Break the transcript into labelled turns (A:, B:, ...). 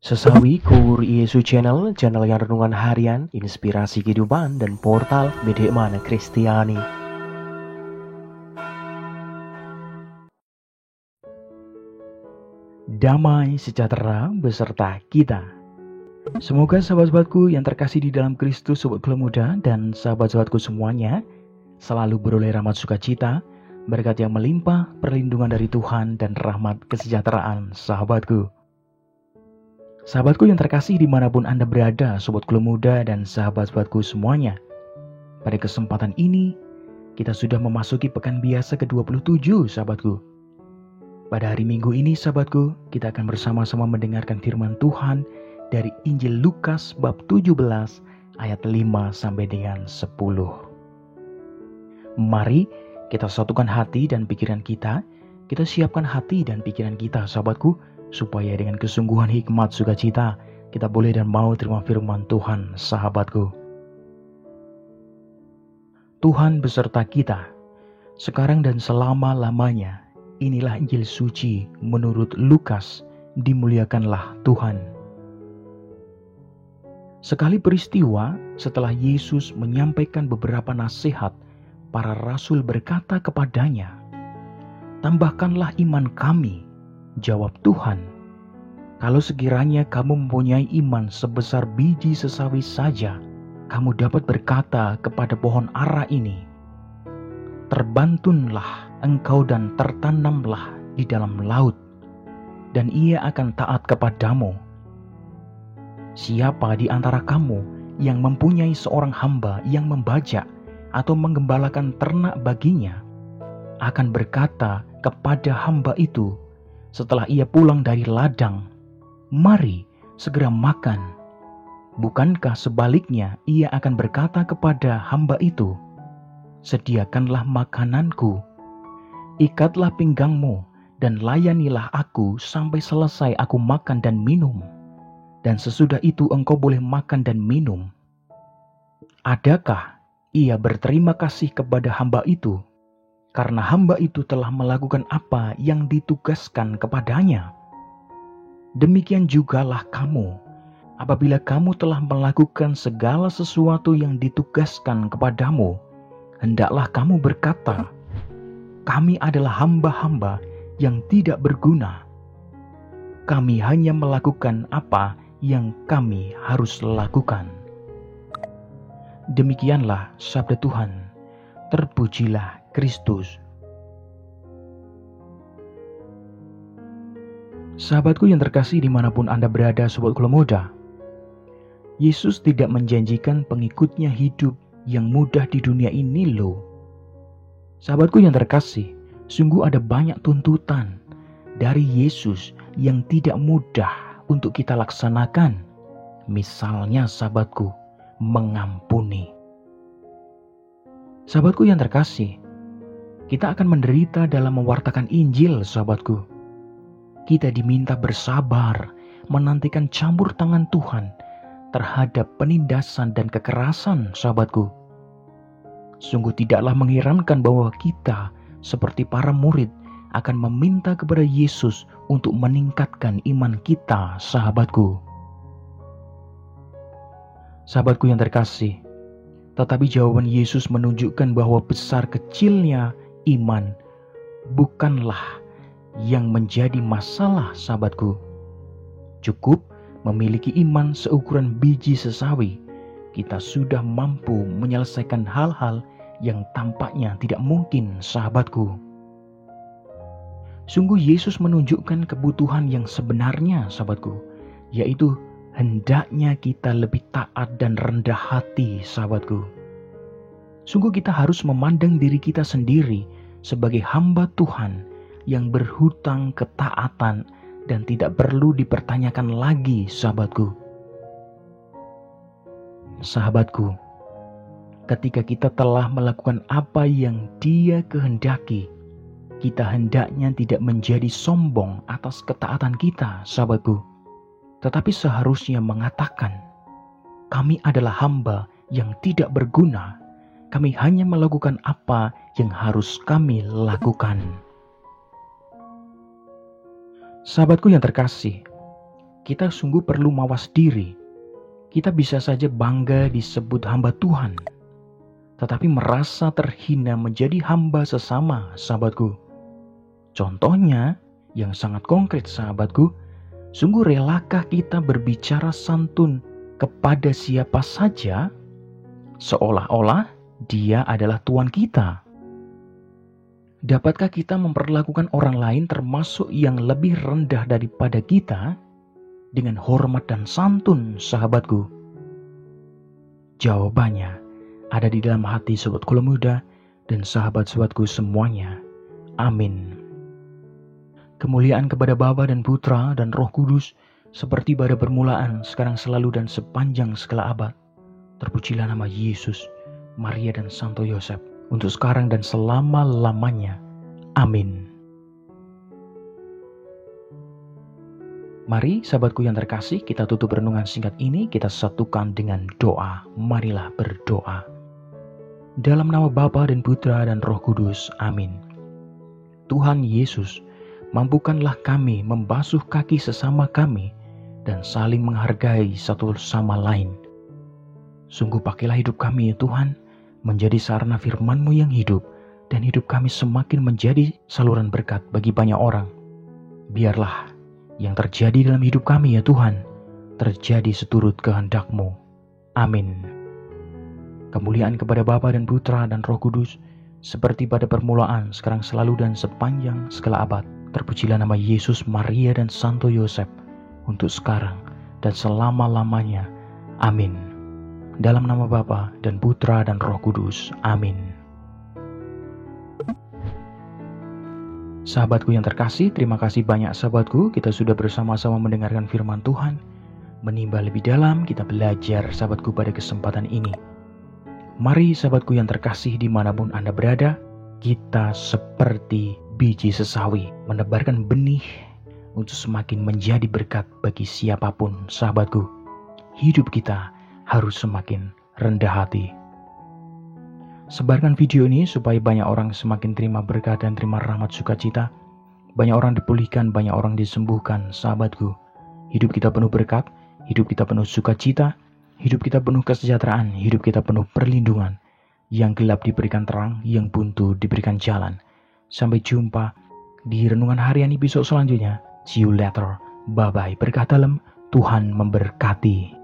A: Sesawi Kur Yesu Channel yang renungan harian, inspirasi kehidupan, dan portal Bedekmana Kristiani. Damai sejahtera beserta kita. Semoga sahabat-sahabatku yang terkasih di dalam Kristus, sobat muda, dan sahabat-sahabatku semuanya selalu beroleh rahmat sukacita, berkat yang melimpah, perlindungan dari Tuhan, dan rahmat kesejahteraan sahabatku. Sahabatku yang terkasih dimanapun Anda berada, sobat muda dan sahabat-sahabatku semuanya. Pada kesempatan ini, kita sudah memasuki pekan biasa ke-27, sahabatku. Pada hari Minggu ini, sahabatku, kita akan bersama-sama mendengarkan firman Tuhan dari Injil Lukas bab 17 ayat 5 sampai dengan 10. Mari kita satukan hati dan pikiran kita siapkan hati dan pikiran kita, sahabatku, supaya dengan kesungguhan hikmat sukacita kita boleh dan mau terima firman Tuhan, sahabatku. Tuhan beserta kita, sekarang dan selama-lamanya. Inilah Injil suci menurut Lukas, dimuliakanlah Tuhan. Sekali peristiwa setelah Yesus menyampaikan beberapa nasihat, para rasul berkata kepadanya, "Tambahkanlah iman kami." Jawab Tuhan, "Kalau sekiranya kamu mempunyai iman sebesar biji sesawi saja, kamu dapat berkata kepada pohon ara ini, 'Terbantunlah engkau dan tertanamlah di dalam laut,' dan ia akan taat kepadamu. Siapa di antara kamu yang mempunyai seorang hamba yang membajak atau menggembalakan ternak baginya, akan berkata kepada hamba itu setelah ia pulang dari ladang, 'Mari segera makan'? Bukankah sebaliknya ia akan berkata kepada hamba itu, 'Sediakanlah makananku, ikatlah pinggangmu, dan layanilah aku sampai selesai aku makan dan minum, dan sesudah itu engkau boleh makan dan minum'? Adakah ia berterima kasih kepada hamba itu karena hamba itu telah melakukan apa yang ditugaskan kepadanya? Demikian jugalah kamu, apabila kamu telah melakukan segala sesuatu yang ditugaskan kepadamu, hendaklah kamu berkata, 'Kami adalah hamba-hamba yang tidak berguna. Kami hanya melakukan apa yang kami harus lakukan.'" Demikianlah sabda Tuhan. Terpujilah Kristus. Sahabatku yang terkasih dimanapun Anda berada, sobat muda, Yesus tidak menjanjikan pengikutnya hidup yang mudah di dunia ini loh. Sahabatku yang terkasih, sungguh ada banyak tuntutan dari Yesus yang tidak mudah untuk kita laksanakan. Misalnya, sahabatku, mengampuni. Sahabatku yang terkasih, kita akan menderita dalam mewartakan Injil, sahabatku. Kita diminta bersabar, menantikan campur tangan Tuhan terhadap penindasan dan kekerasan, sahabatku. Sungguh tidaklah mengherankan bahwa kita, seperti para murid, akan meminta kepada Yesus untuk meningkatkan iman kita, sahabatku. Sahabatku yang terkasih, tetapi jawaban Yesus menunjukkan bahwa besar kecilnya iman bukanlah yang menjadi masalah, sahabatku. Cukup memiliki iman seukuran biji sesawi, kita sudah mampu menyelesaikan hal-hal yang tampaknya tidak mungkin, sahabatku. Sungguh Yesus menunjukkan kebutuhan yang sebenarnya, sahabatku, yaitu hendaknya kita lebih taat dan rendah hati, sahabatku. Sungguh kita harus memandang diri kita sendiri sebagai hamba Tuhan yang berhutang ketaatan dan tidak perlu dipertanyakan lagi, sahabatku. Sahabatku, ketika kita telah melakukan apa yang Dia kehendaki, kita hendaknya tidak menjadi sombong atas ketaatan kita, sahabatku, tetapi seharusnya mengatakan, "Kami adalah hamba yang tidak berguna. Kami hanya melakukan apa yang harus kami lakukan." Sahabatku yang terkasih, kita sungguh perlu mawas diri. Kita bisa saja bangga disebut hamba Tuhan, tetapi merasa terhina menjadi hamba sesama, sahabatku. Contohnya yang sangat konkret, sahabatku, sungguh relakah kita berbicara santun kepada siapa saja seolah-olah dia adalah Tuhan kita? Dapatkah kita memperlakukan orang lain termasuk yang lebih rendah daripada kita dengan hormat dan santun, sahabatku? Jawabannya ada di dalam hati sobat Kula Muda dan sahabat-sahabatku semuanya. Amin. Kemuliaan kepada Bapa dan Putra dan Roh Kudus, seperti pada permulaan, sekarang selalu dan sepanjang segala abad. Terpujilah nama Yesus, Maria dan Santo Yosef, untuk sekarang dan selama-lamanya. Amin. Mari sahabatku yang terkasih, kita tutup renungan singkat ini, kita satukan dengan doa. Marilah berdoa. Dalam nama Bapa dan Putra dan Roh Kudus. Amin. Tuhan Yesus, mampukanlah kami membasuh kaki sesama kami dan saling menghargai satu sama lain. Sungguh pakailah hidup kami ya Tuhan, menjadi sarana firman-Mu yang hidup, dan hidup kami semakin menjadi saluran berkat bagi banyak orang. Biarlah yang terjadi dalam hidup kami ya Tuhan, terjadi seturut kehendak-Mu. Amin. Kemuliaan kepada Bapa dan Putra dan Roh Kudus, seperti pada permulaan, sekarang selalu dan sepanjang segala abad. Terpujilah nama Yesus, Maria dan Santo Yosef, untuk sekarang dan selama-lamanya. Amin. Dalam nama Bapa dan Putra dan Roh Kudus. Amin. Sahabatku yang terkasih, terima kasih banyak sahabatku. Kita sudah bersama-sama mendengarkan firman Tuhan. Menimba lebih dalam, kita belajar sahabatku pada kesempatan ini. Mari sahabatku yang terkasih dimanapun Anda berada, kita seperti biji sesawi menebarkan benih untuk semakin menjadi berkat bagi siapapun sahabatku. Hidup kita harus semakin rendah hati. Sebarkan video ini supaya banyak orang semakin terima berkat dan terima rahmat sukacita. Banyak orang dipulihkan, banyak orang disembuhkan sahabatku. Hidup kita penuh berkat, hidup kita penuh sukacita, hidup kita penuh kesejahteraan, hidup kita penuh perlindungan. Yang gelap diberikan terang, yang buntu diberikan jalan. Sampai jumpa di renungan harian episode selanjutnya. See you later. Bye-bye. Berkah dalam, Tuhan memberkati.